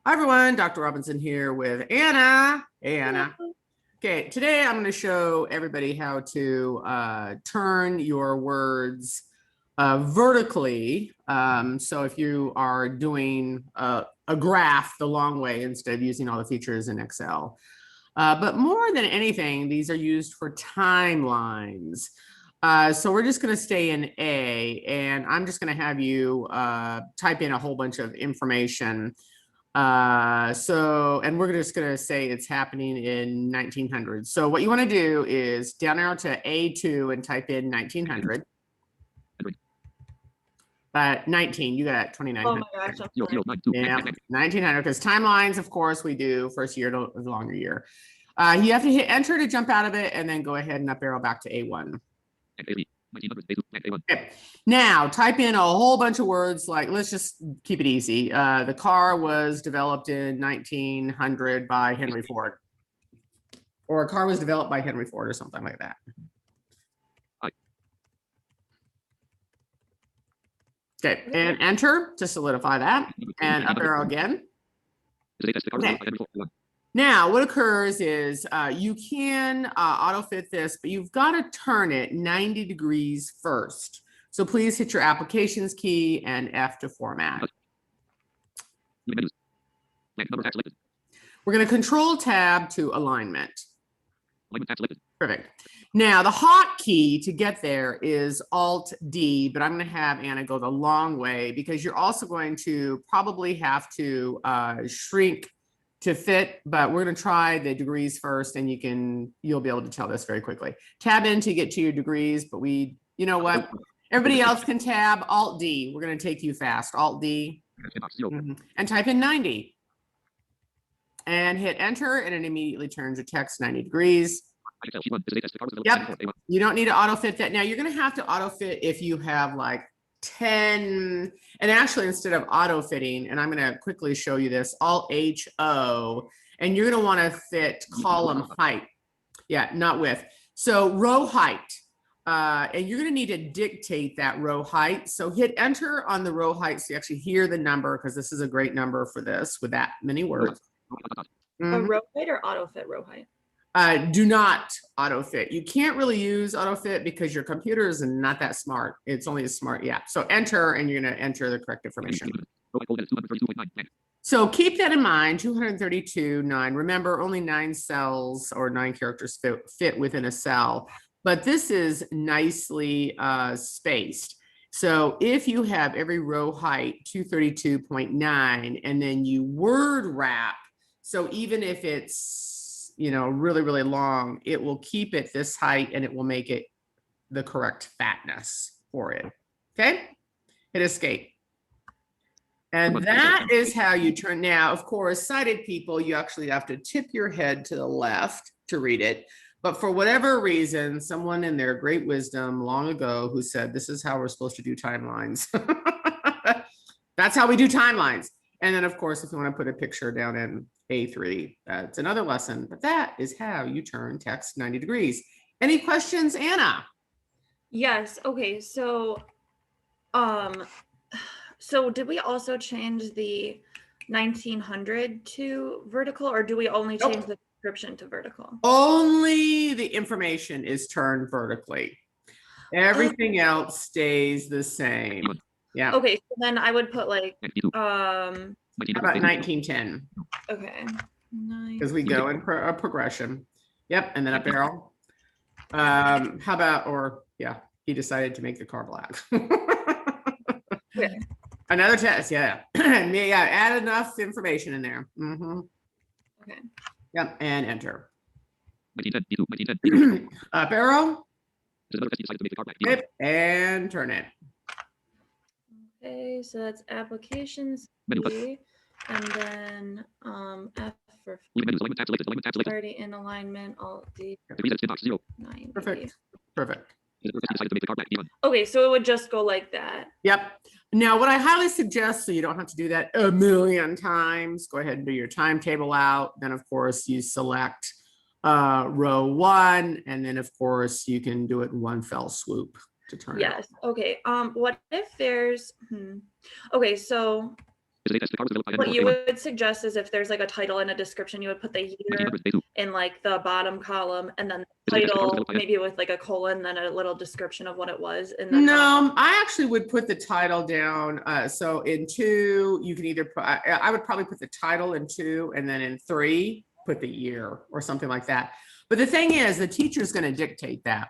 Hi everyone, Dr. Robinson here with Anna. Hey Anna. Okay, today I'm going to show everybody how to turn your words vertically. So if you are doing a graph the long way instead of using all the features in Excel. But more than anything, these are used for timelines. So we're just going to stay in A, and I'm just going to have you type in a whole bunch of information. And we're just going to say it's happening in 1900. So what you want to do is down arrow to A2 and type in 1900. 19, you got 2900. Oh my gosh. Yeah, 1900, because timelines, of course, we do first year to the longer year. You have to hit enter to jump out of it and then go ahead and up arrow back to A1. Okay. Now type in a whole bunch of words like, let's just keep it easy. The car was developed in 1900 by Henry Ford. Or a car was developed by Henry Ford or something like that. Okay, and enter to solidify that, and up arrow again. Okay. Now, what occurs is you can auto-fit this, but you've got to turn it 90 degrees first. So please hit your applications key and F to format. We're going to control tab to alignment. Perfect. Now, the hotkey to get there is Alt D, but I'm going to have Anna go the long way because you're also going to probably have to shrink to fit, but we're going to try the degrees first, and you'll be able to tell this very quickly. Tab in to get to your degrees, but you know what? Everybody else can tab Alt D. We're going to take you fast. Alt D and type in 90 and hit enter, and it immediately turns your text 90 degrees. Yep. You don't need to auto fit that. Now you're going to have to auto fit if you have like 10, and actually instead of auto fitting, and I'm going to quickly show you this, Alt H O, and you're going to want to fit column height. Yeah, not width. So row height, and you're going to need to dictate that row height. So hit enter on the row height so you actually hear the number, because this is a great number for this with that many words. A row height or auto fit row height? Do not auto fit. You can't really use auto fit because your computer is not that smart. It's only a smart, yeah. So enter, and you're going to enter the correct information. So keep that in mind, 232.9. Remember, only 9 cells or 9 characters fit within a cell, but this is nicely spaced. So if you have every row height 232.9, and then you word wrap, so even if it's really, really long, it will keep it this height, and it will make it the correct fatness for it. Okay, hit escape. And that is how you turn. Now, of course, sighted people, you actually have to tip your head to the left to read it. But for whatever reason, someone in their great wisdom long ago who said, this is how we're supposed to do timelines. That's how we do timelines. And then, of course, if you want to put a picture down in A3, that's another lesson. But that is how you turn text 90 degrees. Any questions, Anna? Yes. Okay. So did we also change the 1900 to vertical, or do we only change the description to vertical? Only the information is turned vertically. Everything else stays the same. Yeah. Okay, so then I would put like how about 1910? Okay. Because we go in a progression. Yep, and then up arrow. How about, or yeah, he decided to make the car black. Okay. Another test, yeah. Yeah, add enough information in there. Okay. Yep, and enter. Up arrow. Yep, and turn it. Okay, so that's applications C, and then F for already in alignment, Alt D. 90. Perfect. Okay, so it would just go like that. Yep. Now, what I highly suggest, so you don't have to do that a million times, go ahead and do your timetable out. Then, of course, you select row 1, and then, of course, you can do it in one fell swoop to turn it. Yes. Okay. What if there's okay, so What you would suggest is if there's like a title and a description, you would put the year in like the bottom column, and then the title maybe with like a colon, then a little description of what it was. And then No, I actually would put the title down. So in 2, you can either put, I would probably put the title in 2, and then in 3, put the year or something like that. But the thing is, the teacher is going to dictate that.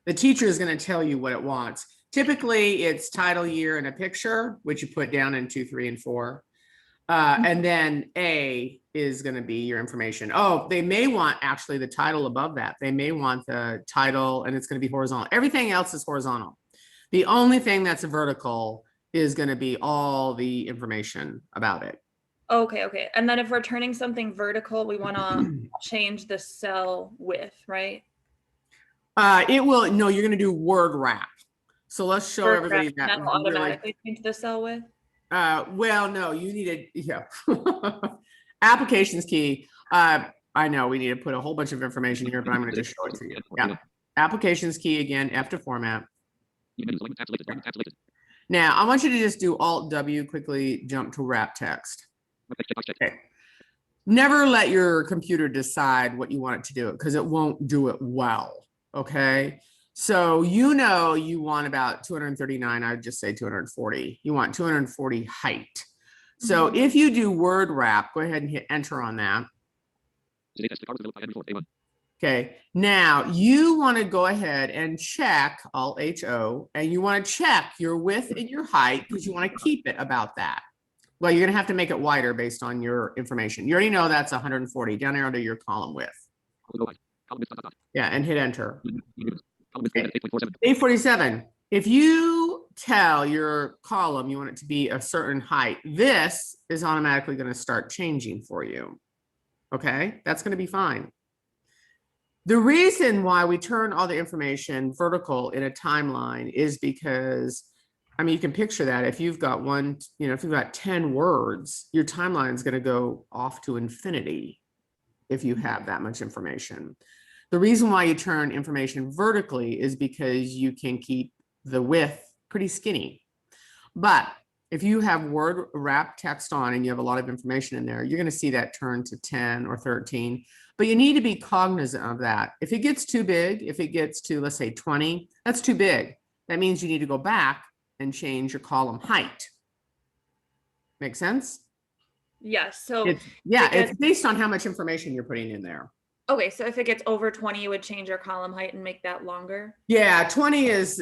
The teacher is going to tell you what it wants. Typically, it's title, year, and a picture, which you put down in 2, 3, and 4. And then A is going to be your information. Oh, they may want actually the title above that. They may want the title, and it's going to be horizontal. Everything else is horizontal. The only thing that's vertical is going to be all the information about it. Okay. And then if we're turning something vertical, we want to change the cell width, right? It will, no, you're going to do word wrap. So let's show everybody that. That'll automatically change the cell width. Well, no, you need to, yeah. Applications key. I know we need to put a whole bunch of information here, but I'm going to just show it to you. Yeah. Applications key again, F to format. Now, I want you to just do Alt W, quickly jump to wrap text. Okay. Never let your computer decide what you want it to do, because it won't do it well. Okay. So you know you want about 239, I would just say 240. You want 240 height. So if you do word wrap, go ahead and hit enter on that. Okay, now you want to go ahead and check Alt HO, and you want to check your width and your height because you want to keep it about that. Well, you're going to have to make it wider based on your information. You already know that's 140. Down arrow to your column width. Yeah, and hit enter. 847. If you tell your column you want it to be a certain height, this is automatically going to start changing for you. Okay, that's going to be fine. The reason why we turn all the information vertical in a timeline is because, I mean, you can picture that if you've got if you've got 10 words, your timeline is going to go off to infinity if you have that much information. The reason why you turn information vertically is because you can keep the width pretty skinny. But if you have word wrap text on and you have a lot of information in there, you're going to see that turn to 10 or 13. But you need to be cognizant of that. If it gets too big, if it gets to, let's say 20, that's too big. That means you need to go back and change your column height. Make sense? Yes. So it's based on how much information you're putting in there. Okay, so if it gets over 20, you would change your column height and make that longer? Yeah, 20 is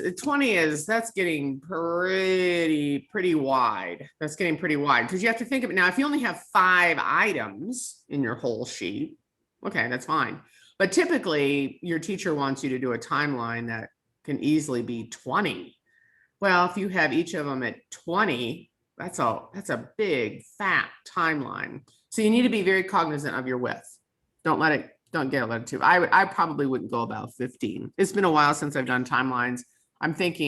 that's getting pretty wide. That's getting pretty wide because you have to think of it now. If you only have 5 items in your whole sheet, okay, that's fine. But typically your teacher wants you to do a timeline that can easily be 20. Well, if you have each of them at 20, that's a big fat timeline. So you need to be very cognizant of your width. Don't get it too. I probably wouldn't go about 15. It's been a while since I've done timelines. I think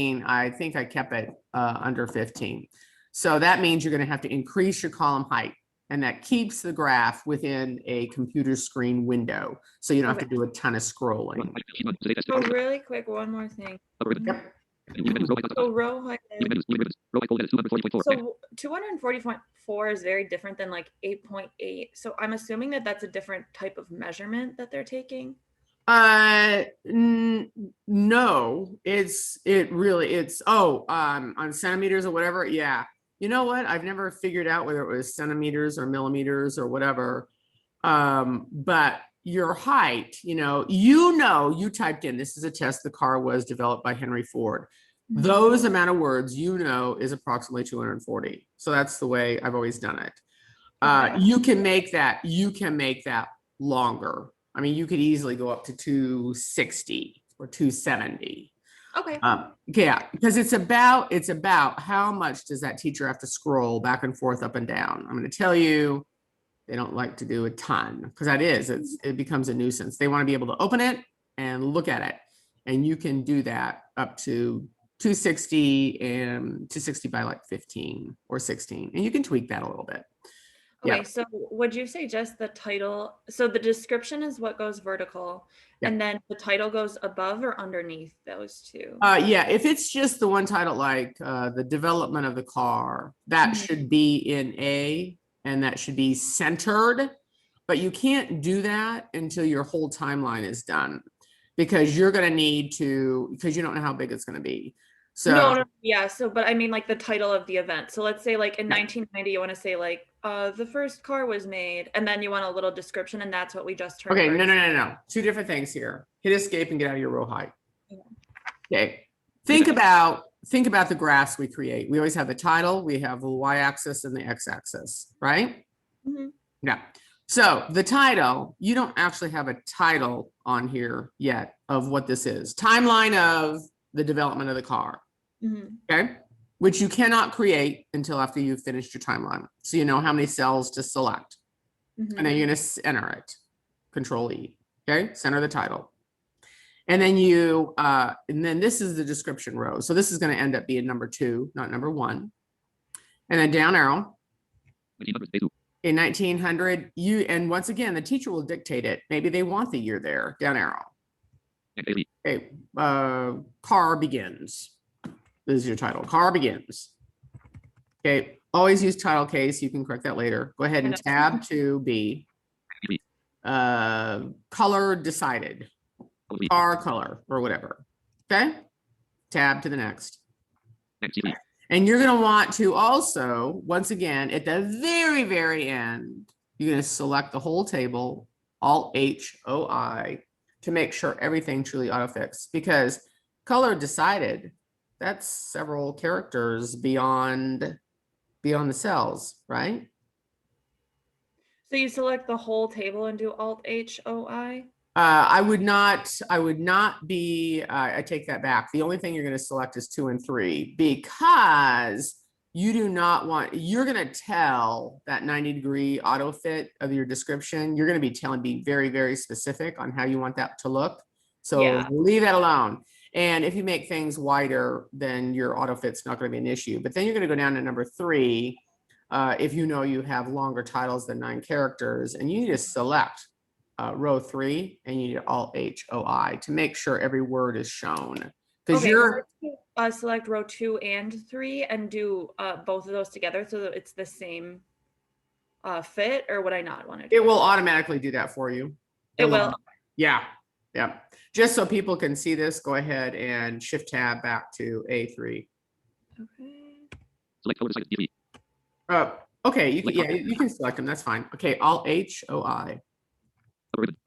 I kept it under 15. So that means you're going to have to increase your column height, and that keeps the graph within a computer screen window. So you don't have to do a ton of scrolling. So really quick, one more thing. Yep. So row height. So 240.4 is very different than like 8.8. So I'm assuming that that's a different type of measurement that they're taking. No, it's on centimeters or whatever. Yeah. You know what? I've never figured out whether it was centimeters or millimeters or whatever. But your height, you typed in, this is a test, the car was developed by Henry Ford. Those amount of words, is approximately 240. So that's the way I've always done it. You can make that longer. I mean, you could easily go up to 260 or 270. Okay. Yeah, because it's about how much does that teacher have to scroll back and forth, up and down. I'm going to tell you, they don't like to do a ton because it becomes a nuisance. They want to be able to open it and look at it. And you can do that up to 260 and 260 by like 15 or 16. And you can tweak that a little bit. Yeah. Okay, so would you say just the title? So the description is what goes vertical, Yeah. and then the title goes above or underneath those two? Yeah, if it's just the one title, like the development of the car, that Mhm. should be in A, and that should be centered. But you can't do that until your whole timeline is done, because you're going to need to, because you don't know how big it's going to be. So No, yeah. So, but I mean, like the title of the event. So let's say, like in Yeah. 1990, you want to say like, the first car was made, and then you want a little description, and that's what we just heard. Okay, no, first. no, no, no. Two different things here. Hit escape and get out of your row height. Yeah. Okay. Think about the graphs we create. We always have the title, we have the y-axis and the x-axis, right? Mhm. Yeah. So the title, you don't actually have a title on here yet of what this is. Timeline of the development of the car. Mhm. Okay. Which you cannot create until after you've finished your timeline. So you know how many cells to select. Mhm. And then you're going to enter it. Control E. Okay. Center the title. And then and then this is the description row. So this is going to end up being number 2, not number 1. And then down arrow. In 1900, and once again, the teacher will dictate it. Maybe they want the year there. Down arrow. Okay. Car begins. This is your title. Car begins. Okay. Always use title case. You can correct that later. Go ahead and tab to B. Color decided. Car color or whatever. Okay. Tab to the next. And you're going to want to also, once again, at the very, very end, you're going to select the whole table, Alt H O I, to make sure everything truly autofix, because color decided, that's several characters beyond the cells, right? So you select the whole table and do Alt H O I. I would not be, I take that back. The only thing you're going to select is 2 and 3, because you do not want, you're going to tell that 90-degree auto fit of your description. You're going to be be very, very specific on how you want that to look. So Yeah. leave that alone. And if you make things wider, then your auto fit's not going to be an issue. But then you're going to go down to number 3. If you know you have longer titles than 9 characters, and you need to select row 3, and you need Alt H O I to make sure every word is shown. Because Okay, you're select row 2 and 3 and do both of those together so that it's the same fit, or would I not want to do it will automatically do that for you. It will. Yeah. Yeah. Just so people can see this, go ahead and shift tab back to A3. Okay. Okay, you can select them. That's fine. Okay, Alt H O I. Perfect.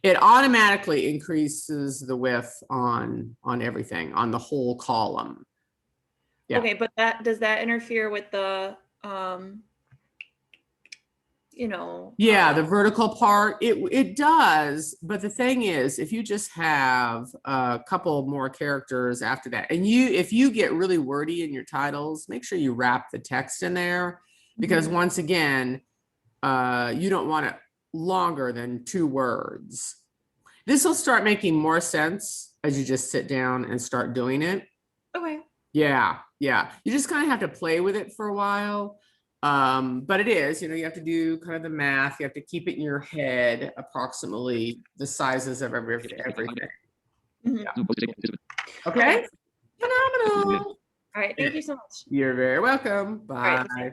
It automatically increases the width on everything, on the whole column. Yeah. Okay, but does that interfere with the Yeah, the vertical part, it does. But the thing is, if you just have a couple more characters after that, and if you get really wordy in your titles, make sure you wrap the text in there, because once again, you don't want it longer than 2 words. This will start making more sense as you just sit down and start doing it. Okay. Yeah. You just kind of have to play with it for a while. But it is, you have to do kind of the math. You have to keep it in your head, approximately the sizes of everything. Mhm. Yeah. Okay. Phenomenal. All right. Thank you so much. You're very welcome. Bye. All right.